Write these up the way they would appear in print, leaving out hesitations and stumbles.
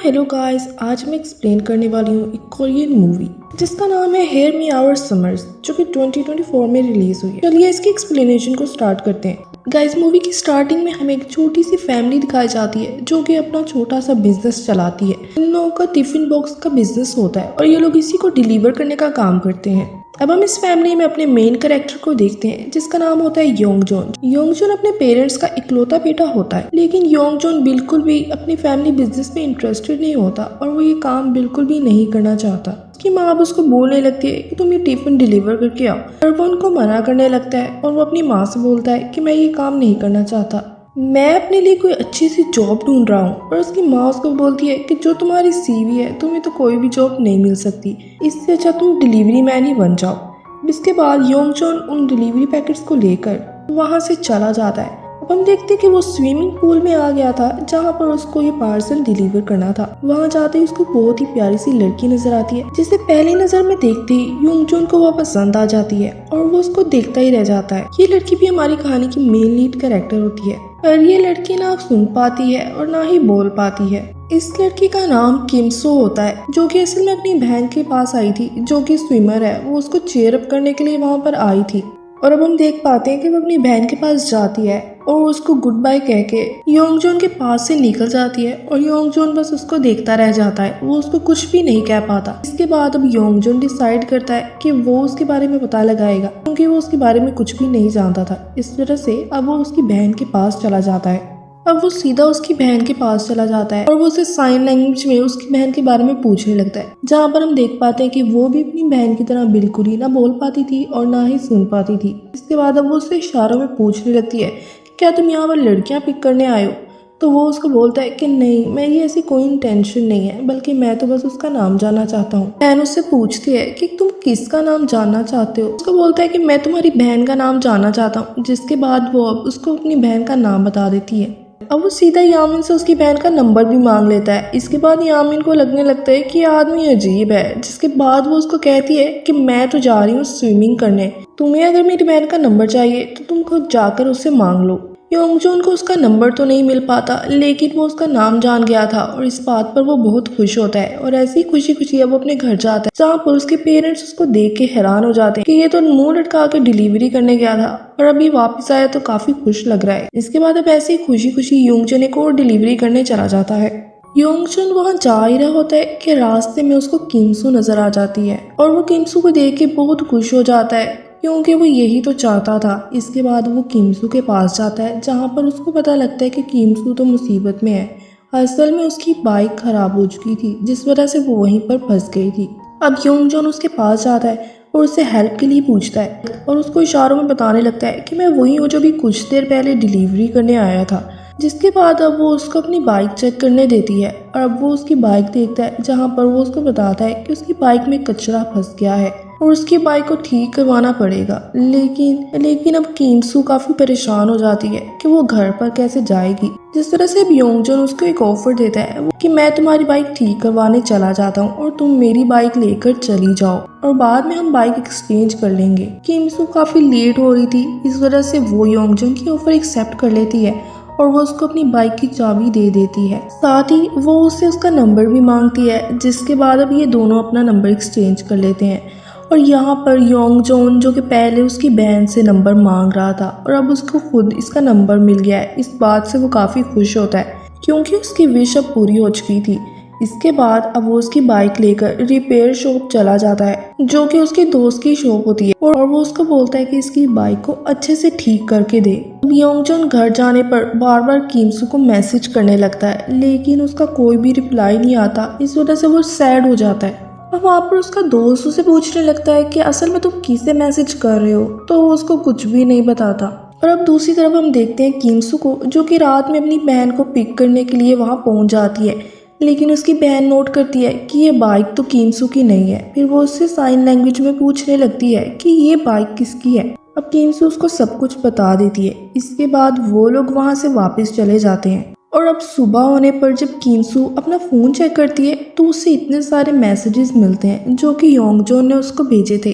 Hello guys, आज मैं explain करने वाली हूँ एक कोरियन मूवी जिसका नाम है हेयर मी आवर समर्स, जो कि 2024 में रिलीज हुई है। चलिए इसकी एक्सप्लेनेशन को स्टार्ट करते हैं। गाइस, मूवी की स्टार्टिंग में हमें एक छोटी सी फैमिली दिखाई जाती है जो कि अपना छोटा सा बिजनेस चलाती है। इन लोगों का टिफिन बॉक्स का बिजनेस होता है और ये लोग इसी को डिलीवर करने का काम करते हैं। अब हम इस फैमिली में अपने मेन कैरेक्टर को देखते हैं जिसका नाम होता है योंगजोन। योंगजोन अपने पेरेंट्स का इकलौता बेटा होता है, लेकिन योंगजोन बिल्कुल भी अपनी फैमिली बिजनेस में इंटरेस्टेड नहीं होता और वो ये काम बिल्कुल भी नहीं करना चाहता। उसकी माँ अब उसको बोलने लगती है कि तुम ये टिफिन डिलीवर करके आओ, और वो उनको मना करने लगता है और वो अपनी माँ से बोलता है कि मैं ये काम नहीं करना चाहता, मैं अपने लिए कोई अच्छी सी जॉब ढूंढ रहा हूँ। और उसकी माँ उसको बोलती है कि जो तुम्हारी सीवी है तुम्हें तो कोई भी जॉब नहीं मिल सकती, इससे अच्छा तुम डिलीवरी मैन ही बन जाओ। इसके बाद योंगजोन उन डिलीवरी पैकेट्स को लेकर वहाँ से चला जाता है। अब हम देखते हैं कि वो स्विमिंग पूल में आ गया था जहाँ पर उसको ये पार्सल डिलीवर करना था। वहाँ जाते ही उसको बहुत ही प्यारी सी लड़की नजर आती है जिसे पहली नजर में देखते ही योंगजोन को वो पसंद आ जाती है और वो उसको देखता ही रह जाता है। ये लड़की भी हमारी कहानी की मेन लीड कैरेक्टर होती है, पर ये लड़की ना सुन पाती है और ना ही बोल पाती है। इस लड़की का नाम किमसो होता है, जो कि असल में अपनी बहन के पास आई थी जो कि स्विमर है। वो उसको चीयर अप करने के लिए वहाँ पर आई थी और अब हम देख पाते हैं कि वो अपनी बहन के पास जाती है और उसको गुड बाय कह के योंगजोन के पास से निकल जाती है और योंगजोन बस उसको देखता रह जाता है, वो उसको कुछ भी नहीं कह पाता। इसके बाद अब योंगजोन डिसाइड करता है कि वो उसके बारे में पता लगाएगा, क्योंकि वो उसके बारे में कुछ भी नहीं जानता था। इस वजह से अब वो उसकी बहन के पास चला जाता है। अब वो सीधा उसकी बहन के पास चला जाता है और वो उसे साइन लैंग्वेज में उसकी बहन के बारे में पूछने लगता है, जहाँ पर हम देख पाते हैं कि वो भी अपनी बहन की तरह बिल्कुल ही ना बोल पाती थी और ना ही सुन पाती थी। इसके बाद अब वो उससे इशारों में पूछने लगती है, क्या तुम यहाँ पर लड़कियाँ पिक करने आए हो? तो वो उसको बोलता है कि नहीं, मेरी ऐसी कोई इंटेंशन नहीं है, बल्कि मैं तो बस उसका नाम जानना चाहता हूँ। बहन उससे पूछती है कि तुम किसका नाम जानना चाहते हो? उसको बोलता है कि मैं तुम्हारी बहन का नाम जानना चाहता हूँ। जिसके बाद वो अब उसको अपनी बहन का नाम बता देती है। अब वो सीधा यामिन से उसकी बहन का नंबर भी मांग लेता है। इसके बाद यामिन को लगने लगता है कि ये आदमी अजीब है। जिसके बाद वो उसको कहती है कि मैं तो जा रही हूँ स्विमिंग करने, तुम्हें अगर मेरी बहन का नंबर चाहिए तो तुम खुद जाकर उससे मांग लो। योंगजोन को उसका नंबर तो नहीं मिल पाता, लेकिन वो उसका नाम जान गया था और इस बात पर वो बहुत खुश होता है और ऐसी खुशी खुशी अब अपने घर जाता है, जहाँ पर उसके पेरेंट्स उसको देख के हैरान हो जाते हैं कि ये तो मुंह लटका के डिलीवरी करने गया था और अभी वापस आया तो काफी खुश लग रहा है। इसके बाद अब ऐसे ही खुशी खुशी योंगजोन एक और डिलीवरी करने चला जाता है। योंगजोन वहाँ जा ही रहा होता है कि रास्ते में उसको किमसू नजर आ जाती है और वो किमसू को देख के बहुत खुश हो जाता है, क्योंकि वो यही तो चाहता था। इसके बाद वो किमसू के पास जाता है, जहाँ पर उसको पता लगता है कि किमसू तो मुसीबत में है। असल में उसकी बाइक खराब हो चुकी थी, जिस वजह से वो वहीं पर फंस गई थी। अब योंगजोन उसके पास जाता है और उससे हेल्प के लिए पूछता है और उसको इशारों में बताने लगता है कि मैं वही हूँ जो भी कुछ देर पहले डिलीवरी करने आया था। जिसके बाद अब वो उसको अपनी बाइक चेक करने देती है और अब वो उसकी बाइक देखता है, जहाँ पर वो उसको बताता है कि उसकी बाइक में कचरा फंस गया है और उसकी बाइक को ठीक करवाना पड़ेगा। लेकिन अब किमसू काफी परेशान हो जाती है कि वो घर पर कैसे जाएगी। जिस तरह से अब योंगजोन उसको एक ऑफर देता है कि मैं तुम्हारी बाइक ठीक करवाने चला जाता हूँ और तुम मेरी बाइक लेकर चली जाओ और बाद में हम बाइक एक्सचेंज कर लेंगे। किमसू काफी लेट हो रही थी, इस वजह से वो योंगजोन की ऑफर एक्सेप्ट कर लेती है और वो उसको अपनी बाइक की चाबी दे देती है। साथ ही वो उससे उसका नंबर भी मांगती है, जिसके बाद अब ये दोनों अपना नंबर एक्सचेंज कर लेते हैं। और यहाँ पर योंगजोन, जो कि पहले उसकी बहन से नंबर मांग रहा था और अब उसको खुद इसका नंबर मिल गया है, इस बात से वो काफ़ी खुश होता है, क्योंकि उसकी विश अब पूरी हो चुकी थी। इसके बाद अब वो उसकी बाइक लेकर रिपेयर शॉप चला जाता है, जो कि उसके दोस्त की शॉप होती है, और वो उसको बोलता है कि इसकी बाइक को अच्छे से ठीक करके दे। अब योंगजोन घर जाने पर बार बार किमसू को मैसेज करने लगता है, लेकिन उसका कोई भी रिप्लाई नहीं आता। इस वजह से वो सैड हो जाता है। अब वहाँ पर उसका दोस्त उसे पूछने लगता है कि असल में तुम किसे मैसेज कर रहे हो, तो वो उसको कुछ भी नहीं बताता। और अब दूसरी तरफ हम देखते हैं किमसू को, जो कि रात में अपनी बहन को पिक करने के लिए वहाँ पहुँच जाती है, लेकिन उसकी बहन नोट करती है कि ये बाइक तो किमसू की नहीं है। फिर वो उससे साइन लैंग्वेज में पूछने लगती है कि ये बाइक किसकी है। अब किमसू उसको सब कुछ बता देती है। इसके बाद वो लोग वहाँ से वापस चले जाते हैं और अब सुबह होने पर जब किमसू अपना फ़ोन चेक करती है तो उसे इतने सारे मैसेजेस मिलते हैं जो कि योंगजोन ने उसको भेजे थे।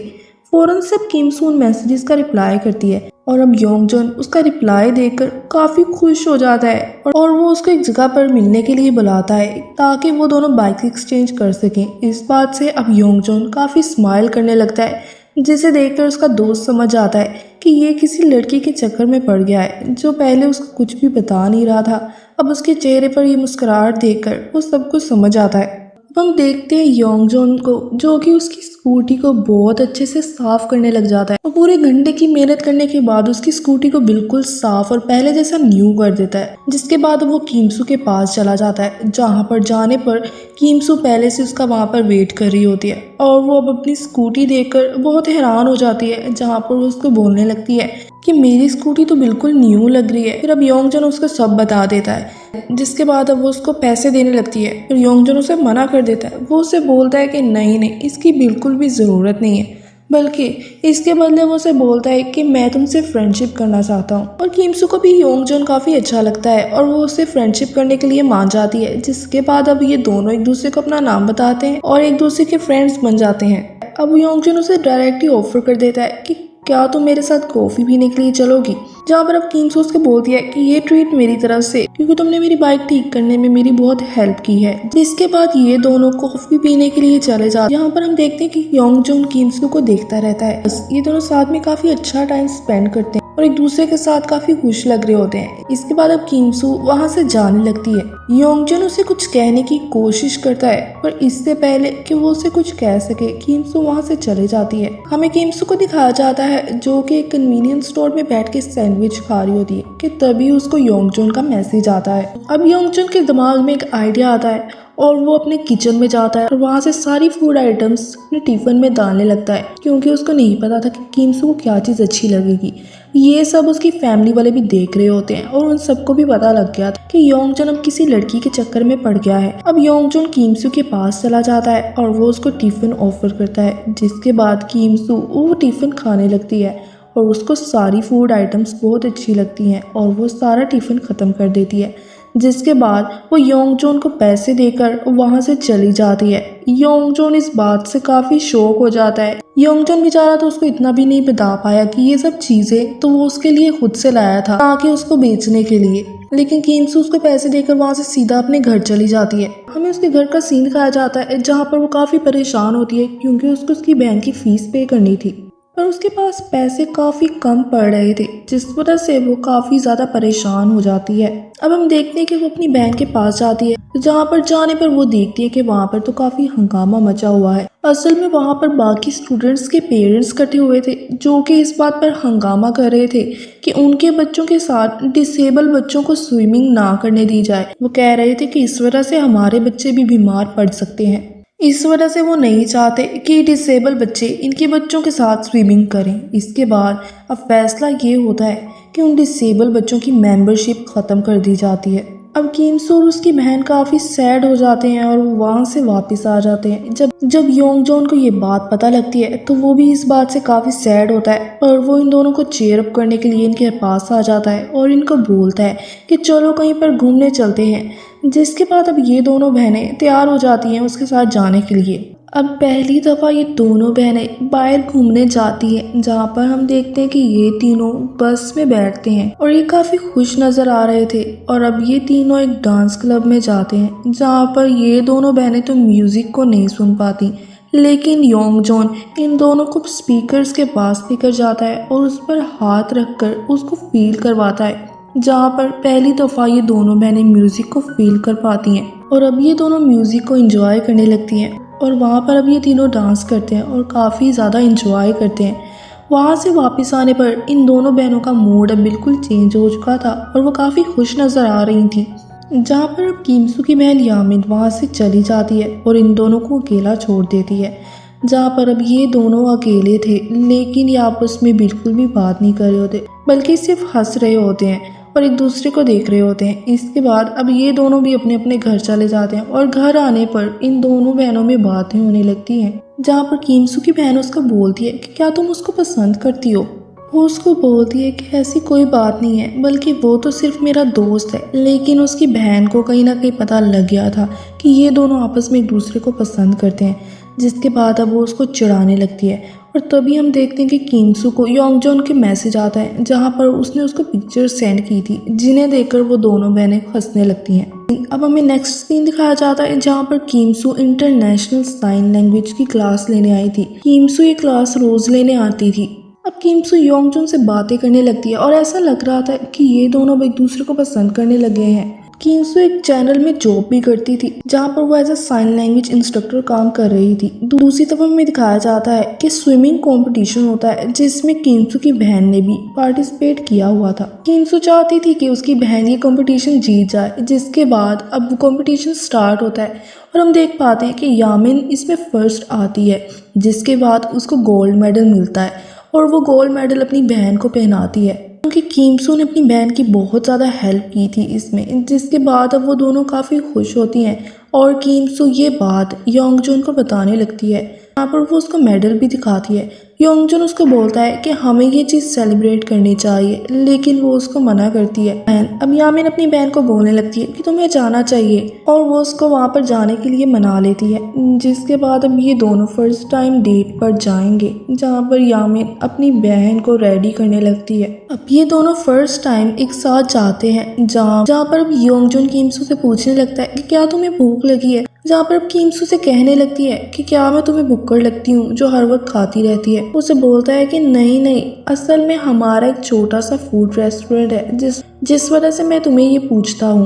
फौरन से अब किमसू उन मैसेजेस का रिप्लाई करती है और अब योंगजन उसका रिप्लाई देकर काफी खुश हो जाता है और वो उसको एक जगह पर मिलने के लिए बुलाता है ताकि वो दोनों बाइक एक्सचेंज कर सकें। इस बात से अब योंगजन काफी स्माइल करने लगता है, जिसे देखकर उसका दोस्त समझ जाता है कि ये किसी लड़की के चक्कर में पड़ गया है जो पहले उसको कुछ भी बता नहीं रहा था। अब उसके चेहरे पर ये मुस्कुराहट देखकर वो सब कुछ समझ आता है। अब हम देखते हैं योंगजन को जो कि उसकी स्कूटी को बहुत अच्छे से साफ करने लग जाता है और पूरे घंटे की मेहनत करने के बाद उसकी स्कूटी को बिल्कुल साफ और पहले जैसा न्यू कर देता है। जिसके बाद वो कीमसू के पास चला जाता है, जहाँ पर जाने पर कीमसू पहले से उसका वहाँ पर वेट कर रही होती है और वो अब अपनी स्कूटी देखकर बहुत हैरान हो जाती है, जहाँ पर वो उसको बोलने लगती है कि मेरी स्कूटी तो बिल्कुल न्यू लग रही है। फिर अब योंगजन उसको सब बता देता है, जिसके बाद अब वो उसको पैसे देने लगती है। फिर योंगजन उसे मना कर देता है। वो उसे बोलता है कि नहीं, इसकी बिल्कुल भी ज़रूरत नहीं है, बल्कि इसके बदले वो उसे बोलता है कि मैं तुमसे फ्रेंडशिप करना चाहता हूँ। और कीमसू को भी योंगजन काफ़ी अच्छा लगता है और वो उससे फ्रेंडशिप करने के लिए मान जाती है। जिसके बाद अब ये दोनों एक दूसरे को अपना नाम बताते हैं और एक दूसरे के फ्रेंड्स बन जाते हैं। अब योंगजन उसे डायरेक्टली ऑफर कर देता है कि क्या तुम मेरे साथ कॉफ़ी पीने के लिए चलोगी, जहाँ पर अब कीमसू उसको बोलती है कि ये ट्रीट मेरी तरफ से, क्योंकि तुमने मेरी बाइक ठीक करने में मेरी बहुत हेल्प की है। जिसके बाद ये दोनों कॉफ़ी पीने के लिए चले जाते हैं। यहाँ पर हम देखते हैं कि योंगजन कीमसू को देखता रहता है। ये दोनों साथ में काफ़ी अच्छा टाइम स्पेंड करते हैं और एक दूसरे के साथ काफ़ी खुश लग रहे होते हैं। इसके बाद अब कीमसू वहाँ से जाने लगती है। योंगजन उसे कुछ कहने की कोशिश करता है, पर इससे पहले कि वो उसे कुछ कह सके कीमसू वहाँ से चले जाती है। हमें कीमसू को दिखाया जाता है जो कि एक कन्वीनियंस स्टोर में बैठ के सैंडविच खा रही होती है कि तभी उसको योंगजन का मैसेज आता है। अब योंगजन के दिमाग में एक आइडिया आता है और वो अपने किचन में जाता है और वहाँ से सारी फूड आइटम्स अपने टिफिन में डालने लगता है, क्योंकि उसको नहीं पता था कि कीमसू को क्या चीज़ अच्छी लगेगी। ये सब उसकी फैमिली वाले भी देख रहे होते हैं और उन सबको भी पता लग गया था कि योंगजन अब किसी लड़की के चक्कर में पड़ गया है। अब योंगजन कीमसू के पास चला जाता है और वो उसको टिफिन ऑफर करता है, जिसके बाद कीमसू वो टिफिन खाने लगती है और उसको सारी फूड आइटम्स बहुत अच्छी लगती हैं और वो सारा टिफिन ख़त्म कर देती है। जिसके बाद वो योंगजन को पैसे देकर वहाँ से चली जाती है। योंगजन इस बात से काफ़ी शॉक हो जाता है। योंगजन बेचारा तो उसको इतना भी नहीं बता पाया कि ये सब चीज़ें तो वो उसके लिए खुद से लाया था, ना कि उसको बेचने के लिए। लेकिन कीमसू उसको पैसे देकर वहाँ से सीधा अपने घर चली जाती है। हमें उसके घर का सीन दिखाया जाता है जहाँ पर वो काफ़ी परेशान होती है, क्योंकि उसको उसकी बहन की फीस पे करनी थी पर उसके पास पैसे काफ़ी कम पड़ रहे थे, जिस वजह से वो काफ़ी ज़्यादा परेशान हो जाती है। अब हम देखते हैं कि वो अपनी बहन के पास जाती है, जहाँ पर जाने पर वो देखती है कि वहाँ पर तो काफ़ी हंगामा मचा हुआ है। असल में वहाँ पर बाकी स्टूडेंट्स के पेरेंट्स इकट्ठे हुए थे, जो कि इस बात पर हंगामा कर रहे थे कि उनके बच्चों के साथ डिसेबल बच्चों को स्विमिंग ना करने दी जाए। वो कह रहे थे कि इस वजह से हमारे बच्चे भी बीमार पड़ सकते हैं। इस वजह से वो नहीं चाहते कि डिसेबल बच्चे इनके बच्चों के साथ स्विमिंग करें। इसके बाद अब फैसला ये होता है कि उन डिसेबल बच्चों की मेंबरशिप ख़त्म कर दी जाती है। अब कीमसू और उसकी बहन काफ़ी सैड हो जाते हैं और वो वहाँ से वापस आ जाते हैं। जब योंगजन को ये बात पता लगती है तो वो भी इस बात से काफ़ी सैड होता है और वो इन दोनों को चीयर अप करने के लिए इनके पास आ जाता है और इनको बोलता है कि चलो कहीं पर घूमने चलते हैं। जिसके बाद अब ये दोनों बहनें तैयार हो जाती हैं उसके साथ जाने के लिए। अब पहली दफ़ा ये दोनों बहनें बाहर घूमने जाती हैं, जहाँ पर हम देखते हैं कि ये तीनों बस में बैठते हैं और ये काफ़ी खुश नज़र आ रहे थे। और अब ये तीनों एक डांस क्लब में जाते हैं, जहाँ पर ये दोनों बहनें तो म्यूज़िक को नहीं सुन पाती, लेकिन योंगजन इन दोनों को स्पीकर्स के पास लेकर जाता है और उस पर हाथ रखकर उसको फील करवाता है, जहाँ पर पहली दफ़ा ये दोनों बहनें म्यूज़िक को फील कर पाती हैं। और अब ये दोनों म्यूज़िक को एंजॉय करने लगती हैं और वहाँ पर अब ये तीनों डांस करते हैं और काफ़ी ज़्यादा एंजॉय करते हैं। वहाँ से वापस आने पर इन दोनों बहनों का मूड अब बिल्कुल चेंज हो चुका था और वो काफ़ी खुश नज़र आ रही थी। जहाँ पर अब कीमसू की बहन यामिन वहाँ से चली जाती है और इन दोनों को अकेला छोड़ देती है, जहाँ पर अब ये दोनों अकेले थे, लेकिन ये आपस में बिल्कुल भी बात नहीं कर रहे होते, बल्कि सिर्फ हंस रहे होते हैं और एक दूसरे को देख रहे होते हैं। इसके बाद अब ये दोनों भी अपने अपने घर चले जाते हैं और घर आने पर इन दोनों बहनों में बातें होने लगती हैं, जहाँ पर कीमसू की बहन उसको बोलती है कि क्या तुम उसको पसंद करती हो। वो उसको बोलती है कि ऐसी कोई बात नहीं है, बल्कि वो तो सिर्फ मेरा दोस्त है। लेकिन उसकी बहन को कहीं ना कहीं पता लग गया था कि ये दोनों आपस में एक दूसरे को पसंद करते हैं। जिसके बाद अब वो उसको चिढ़ाने लगती है। और तभी हम देखते हैं कि किमसू को योंगजॉन के मैसेज आता है जहाँ पर उसने उसको पिक्चर सेंड की थी, जिन्हें देखकर वो दोनों बहनें हंसने लगती हैं। अब हमें नेक्स्ट सीन दिखाया जाता है जहाँ पर किमसू इंटरनेशनल साइन लैंग्वेज की क्लास लेने आई थी। किमसू ये क्लास रोज लेने आती थी। अब किमसू योंगजॉन से बातें करने लगती है और ऐसा लग रहा था कि ये दोनों अब एक दूसरे को पसंद करने लगे हैं। किमसू एक चैनल में जॉब भी करती थी जहाँ पर वो as a sign language instructor काम कर रही थी। दूसरी तरफ हमें दिखाया जाता है कि स्विमिंग कंपटीशन होता है जिसमें किमसू की बहन ने भी पार्टिसिपेट किया हुआ था। किमसू चाहती थी कि उसकी बहन ये कंपटीशन जीत जाए, जिसके बाद अब वो कंपटीशन स्टार्ट होता है और हम देख पाते हैं कि यामिन इसमें फर्स्ट आती है, जिसके बाद उसको गोल्ड मेडल मिलता है और वो गोल्ड मेडल अपनी बहन को पहनाती है, क्योंकि किमसू ने अपनी बहन की बहुत ज़्यादा हेल्प की थी इसमें। जिसके बाद अब वो दोनों काफ़ी खुश होती हैं और किमसू ये बात योंगजॉन को बताने लगती है। यहाँ पर वो उसको मेडल भी दिखाती है। योंगजॉन उसको बोलता है कि हमें ये चीज़ सेलिब्रेट करनी चाहिए, लेकिन वो उसको मना करती है। अब यामिन अपनी बहन को बोलने लगती है कि तुम्हें जाना चाहिए और वो उसको वहाँ पर जाने के लिए मना लेती है। जिसके बाद अब ये दोनों फर्स्ट टाइम डेट पर जाएंगे, जहाँ पर यामिन अपनी बहन को रेडी करने लगती है। अब ये दोनों फर्स्ट टाइम एक साथ जाते हैं, जहाँ पर अब योंगजॉन किमसू से पूछने लगता है कि क्या तुम्हें भूख लगी है, जहाँ पर अब किमसू से कहने लगती है कि क्या मैं तुम्हें भुक्कड़ लगती हूँ जो हर वक्त खाती रहती है। उसे बोलता है कि नहीं, असल में हमारा एक छोटा सा फूड रेस्टोरेंट है जिस वजह से मैं तुम्हें ये पूछता हूँ।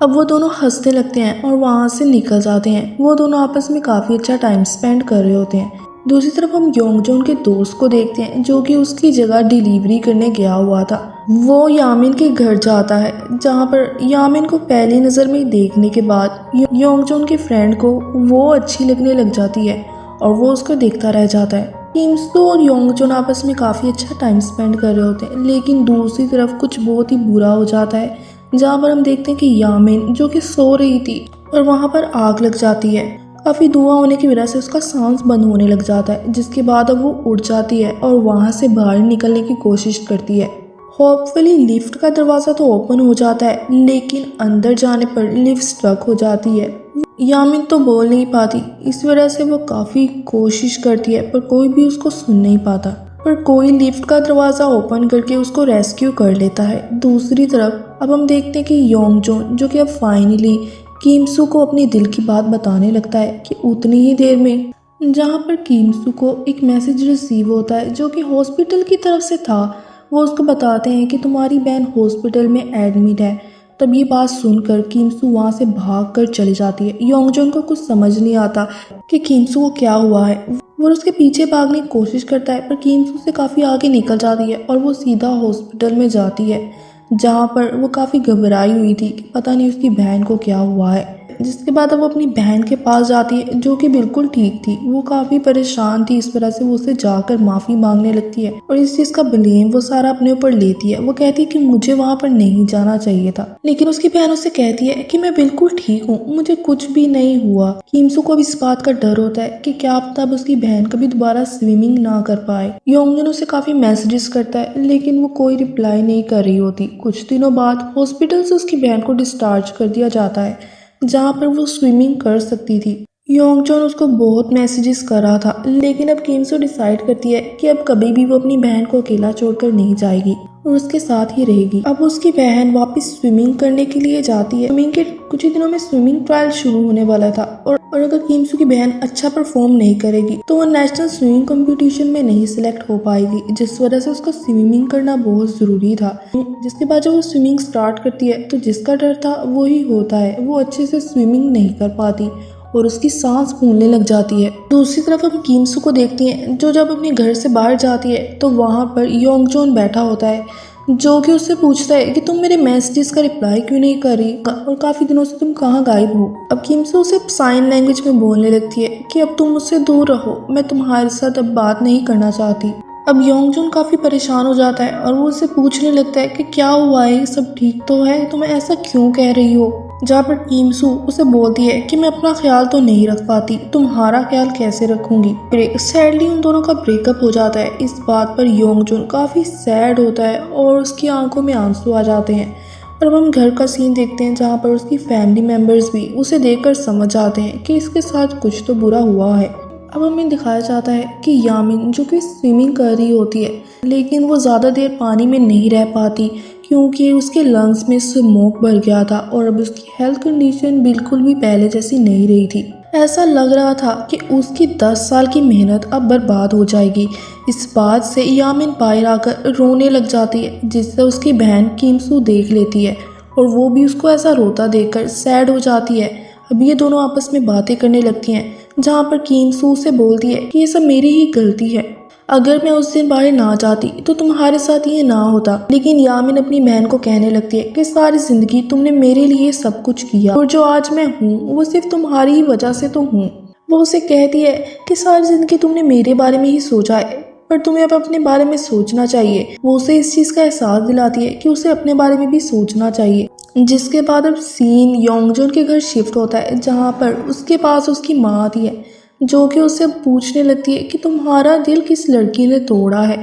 अब वो दोनों हंसने लगते हैं और वहाँ से निकल जाते हैं। वो दोनों आपस में काफ़ी अच्छा टाइम स्पेंड कर रहे होते हैं। दूसरी तरफ हम योंगजॉन के दोस्त को देखते हैं जो कि उसकी जगह डिलीवरी करने गया हुआ था। वो यामिन के घर जाता है, जहाँ पर यामिन को पहली नज़र में देखने के बाद योंगजॉन के फ्रेंड को वो अच्छी लगने लग जाती है और वो उसको देखता रह जाता है। किमसू और योंगजॉन आपस में काफ़ी अच्छा टाइम स्पेंड कर रहे होते हैं, लेकिन दूसरी तरफ कुछ बहुत ही बुरा हो जाता है, जहाँ पर हम देखते हैं कि यामिन जो कि सो रही थी और वहाँ पर आग लग जाती है। काफ़ी धुआं होने की वजह से उसका सांस बंद होने लग जाता है, जिसके बाद अब वो उठ जाती है और वहाँ से बाहर निकलने की कोशिश करती है। होपफुली लिफ्ट का दरवाज़ा तो ओपन हो जाता है, लेकिन अंदर जाने पर लिफ्ट स्टक हो जाती है। यामिन तो बोल नहीं पाती, इस वजह से वो काफ़ी कोशिश करती है पर कोई भी उसको सुन नहीं पाता। पर कोई लिफ्ट का दरवाज़ा ओपन करके उसको रेस्क्यू कर लेता है। दूसरी तरफ अब हम देखते हैं कि योंगजॉन जो कि अब फाइनली किमसू को अपनी दिल की बात बताने लगता है कि उतनी ही देर में, जहाँ पर किमसू को एक मैसेज रिसीव होता है जो कि हॉस्पिटल की तरफ से था। वो उसको बताते हैं कि तुम्हारी बहन हॉस्पिटल में एडमिट है। तब ये बात सुनकर किमसू वहाँ से भाग कर चली जाती है। योंगजॉन को कुछ समझ नहीं आता कि किमसू को क्या हुआ है। वो उसके पीछे भागने की कोशिश करता है पर किमसू से काफ़ी आगे निकल जाती है और वो सीधा हॉस्पिटल में जाती है, जहाँ पर वो काफ़ी घबराई हुई थी कि पता नहीं उसकी बहन को क्या हुआ है। जिसके बाद अब वो अपनी बहन के पास जाती है जो कि बिल्कुल ठीक थी। वो काफ़ी परेशान थी, इस वजह से वो उससे जाकर माफ़ी मांगने लगती है और इस चीज़ का ब्लेम वो सारा अपने ऊपर लेती है। वो कहती है कि मुझे वहाँ पर नहीं जाना चाहिए था, लेकिन उसकी बहन उससे कहती है कि मैं बिल्कुल ठीक हूँ, मुझे कुछ भी नहीं हुआ। किमसू को अब इस बात का डर होता है कि क्या पता अब उसकी बहन कभी दोबारा स्विमिंग ना कर पाए। योंगजॉन उसे काफ़ी मैसेजेस करता है, लेकिन वो कोई रिप्लाई नहीं कर रही होती। कुछ दिनों बाद हॉस्पिटल से उसकी बहन को डिस्चार्ज कर दिया जाता है, जहाँ पर वो स्विमिंग कर सकती थी। योंगजॉन उसको बहुत मैसेजेस कर रहा था, लेकिन अब किमसू डिसाइड करती है कि अब कभी भी वो अपनी बहन को अकेला छोड़कर नहीं जाएगी और उसके साथ ही रहेगी। अब उसकी बहन वापस स्विमिंग करने के लिए जाती है। स्विमिंग के कुछ ही दिनों में स्विमिंग ट्रायल शुरू होने वाला था और अगर किमसू की बहन अच्छा परफॉर्म नहीं करेगी तो वो नेशनल स्विमिंग कंपटीशन में नहीं सिलेक्ट हो पाएगी, जिस वजह से उसको स्विमिंग करना बहुत ज़रूरी था। जिसके बाद जब वो स्विमिंग स्टार्ट करती है तो जिसका डर था वही होता है। वो अच्छे से स्विमिंग नहीं कर पाती और उसकी सांस फूलने लग जाती है। दूसरी तरफ हम किमसू को देखती हैं जो जब अपने घर से बाहर जाती है तो वहाँ पर योंगजॉन बैठा होता है, जो कि उससे पूछता है कि तुम मेरे मैसेजेस का रिप्लाई क्यों नहीं कर रही और काफ़ी दिनों से तुम कहाँ गायब हो। अब किमसू उसे साइन लैंग्वेज में बोलने लगती है कि अब तुम मुझसे दूर रहो, मैं तुम्हारे साथ अब बात नहीं करना चाहती। अब योंगजॉन काफ़ी परेशान हो जाता है और वो उससे पूछने लगता है कि क्या हुआ है, सब ठीक तो है, तुम ऐसा क्यों कह रही हो। जहाँ पर किमसू उसे बोलती है कि मैं अपना ख्याल तो नहीं रख पाती, तुम्हारा ख्याल कैसे रखूंगी। सैडली उन दोनों का ब्रेकअप हो जाता है। इस बात पर योंगजॉन काफ़ी सैड होता है और उसकी आंखों में आंसू आ जाते हैं। और अब हम घर का सीन देखते हैं जहाँ पर उसकी फैमिली मेम्बर्स भी उसे देखकर समझ आते हैं कि इसके साथ कुछ तो बुरा हुआ है। अब हमें दिखाया जाता है कि यामिन जो कि स्विमिंग कर रही होती है, लेकिन वो ज़्यादा देर पानी में नहीं रह पाती क्योंकि उसके लंग्स में स्मोक भर गया था और अब उसकी हेल्थ कंडीशन बिल्कुल भी पहले जैसी नहीं रही थी। ऐसा लग रहा था कि उसकी 10 साल की मेहनत अब बर्बाद हो जाएगी। इस बात से यामिन बाहर आकर रोने लग जाती है, जिससे उसकी बहन किमसू देख लेती है और वो भी उसको ऐसा रोता देखकर सैड हो जाती है। अब ये दोनों आपस में बातें करने लगती हैं, जहाँ पर किमसू से बोलती है कि ये सब मेरी ही गलती है, अगर मैं उस दिन बाहर ना जाती तो तुम्हारे साथ ये ना होता। लेकिन यामिन अपनी बहन को कहने लगती है कि सारी जिंदगी तुमने मेरे लिए सब कुछ किया और जो आज मैं हूँ वो सिर्फ तुम्हारी ही वजह से तो हूँ। वो उसे कहती है कि सारी जिंदगी तुमने मेरे बारे में ही सोचा है, पर तुम्हें अब अपने बारे में सोचना चाहिए। वो उसे इस चीज़ का एहसास दिलाती है कि उसे अपने बारे में भी सोचना चाहिए। जिसके बाद अब सीन योंगजून के घर शिफ्ट होता है, जहाँ पर उसके पास उसकी माँ आती है, जो कि उससे पूछने लगती है कि तुम्हारा दिल किस लड़की ने तोड़ा है,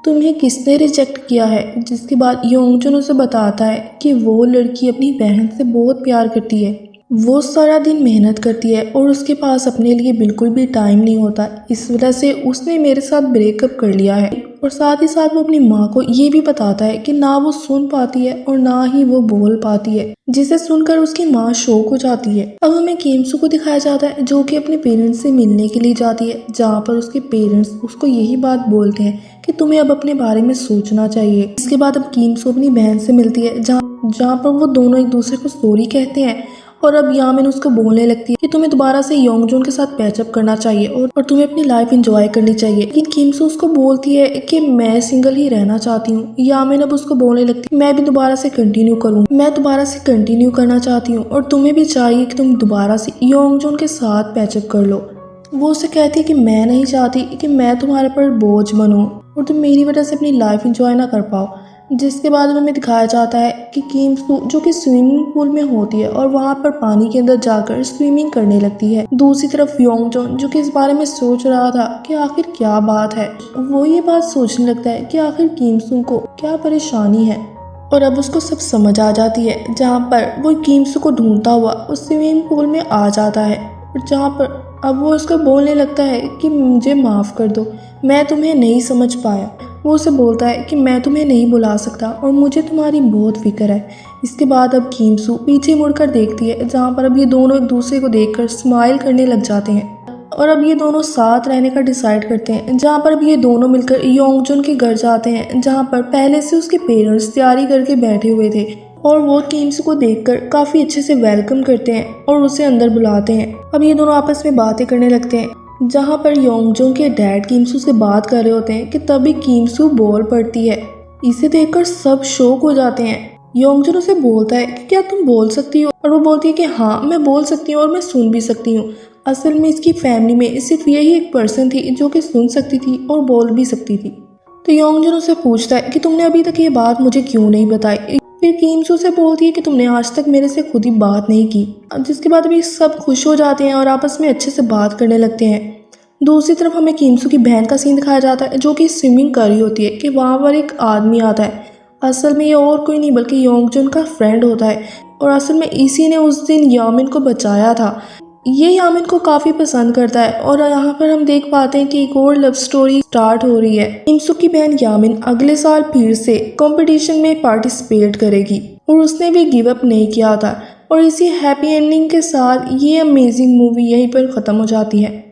तुम्हें किसने रिजेक्ट किया है। जिसके बाद योंगजून उसे बताता है कि वो लड़की अपनी बहन से बहुत प्यार करती है, वो सारा दिन मेहनत करती है और उसके पास अपने लिए बिल्कुल भी टाइम नहीं होता, इस वजह से उसने मेरे साथ ब्रेकअप कर लिया है। और साथ ही साथ वो अपनी माँ को ये भी बताता है कि ना वो सुन पाती है और ना ही वो बोल पाती है, जिसे सुनकर उसकी माँ शॉक हो जाती है। अब हमें किमसू को दिखाया जाता है, जो कि अपने पेरेंट्स से मिलने के लिए जाती है, जहाँ पर उसके पेरेंट्स उसको यही बात बोलते हैं कि तुम्हें अब अपने बारे में सोचना चाहिए। इसके बाद अब किमसू अपनी बहन से मिलती है, जहाँ पर वो दोनों एक दूसरे को सॉरी कहते हैं। और अब यामिन उसको बोलने लगती है कि तुम्हें दोबारा से योंगजून के साथ पैचअप करना चाहिए और तुम्हें अपनी लाइफ एंजॉय करनी चाहिए। लेकिन किमसू उसको बोलती है कि मैं सिंगल ही रहना चाहती हूँ। यामिन अब उसको बोलने लगती है मैं भी दोबारा से कंटिन्यू करूँ, मैं दोबारा से कंटिन्यू करना चाहती हूँ और तुम्हें भी चाहिए कि तुम दोबारा से योंगजून के साथ पैचअप कर लो। वो उसे कहती है कि मैं नहीं चाहती कि मैं तुम्हारे पर बोझ बनूँ और तुम मेरी वजह से अपनी लाइफ एंजॉय ना कर पाओ। जिसके बाद हमें दिखाया जाता है कि किमसू जो कि स्विमिंग पूल में होती है और वहाँ पर पानी के अंदर जाकर स्विमिंग करने लगती है। दूसरी तरफ योंगजून जो कि इस बारे में सोच रहा था कि आखिर क्या बात है, वो ये बात सोचने लगता है कि आखिर किमसू को क्या परेशानी है। और अब उसको सब समझ आ जाती है, जहाँ पर वो किमसू को ढूंढता हुआ उस स्विमिंग पूल में आ जाता है और जहाँ पर अब वो उसको बोलने लगता है कि मुझे माफ़ कर दो, मैं तुम्हें नहीं समझ पाया। वो उसे बोलता है कि मैं तुम्हें नहीं बुला सकता और मुझे तुम्हारी बहुत फिक्र है। इसके बाद अब किमसू पीछे मुड़कर देखती है, जहाँ पर अब ये दोनों एक दूसरे को देखकर स्माइल करने लग जाते हैं और अब ये दोनों साथ रहने का डिसाइड करते हैं। जहाँ पर अब ये दोनों मिलकर योंगजून के घर जाते हैं, जहाँ पर पहले से उसके पेरेंट्स तैयारी करके बैठे हुए थे और वो किमसू को देखकर काफ़ी अच्छे से वेलकम करते हैं और उसे अंदर बुलाते हैं। अब ये दोनों आपस में बातें करने लगते हैं, जहाँ पर योंगजून के डैड किमसू से बात कर रहे होते हैं कि तभी किमसू बोल पड़ती है। इसे देखकर सब शॉक हो जाते हैं। योंगजून उसे बोलता है कि क्या तुम बोल सकती हो, और वो बोलती है कि हाँ मैं बोल सकती हूँ और मैं सुन भी सकती हूँ। असल में इसकी फैमिली में सिर्फ यही एक पर्सन थी जो कि सुन सकती थी और बोल भी सकती थी। तो योंगजून उसे पूछता है कि तुमने अभी तक ये बात मुझे क्यों नहीं बताई। फिर किमसू से बोलती है कि तुमने आज तक मेरे से खुद ही बात नहीं की। जिसके बाद भी सब खुश हो जाते हैं और आपस में अच्छे से बात करने लगते हैं। दूसरी तरफ हमें किमसू की बहन का सीन दिखाया जाता है, जो कि स्विमिंग कर रही होती है कि वहाँ पर एक आदमी आता है। असल में ये और कोई नहीं बल्कि योंगजून का फ्रेंड होता है और असल में इसी ने उस दिन यामिन को बचाया था। ये यामिन को काफ़ी पसंद करता है और यहाँ पर हम देख पाते हैं कि एक और लव स्टोरी स्टार्ट हो रही है। किमसू की बहन यामिन अगले साल फिर से कंपटीशन में पार्टिसिपेट करेगी और उसने भी गिव अप नहीं किया था। और इसी हैप्पी एंडिंग के साथ ये अमेजिंग मूवी यहीं पर ख़त्म हो जाती है।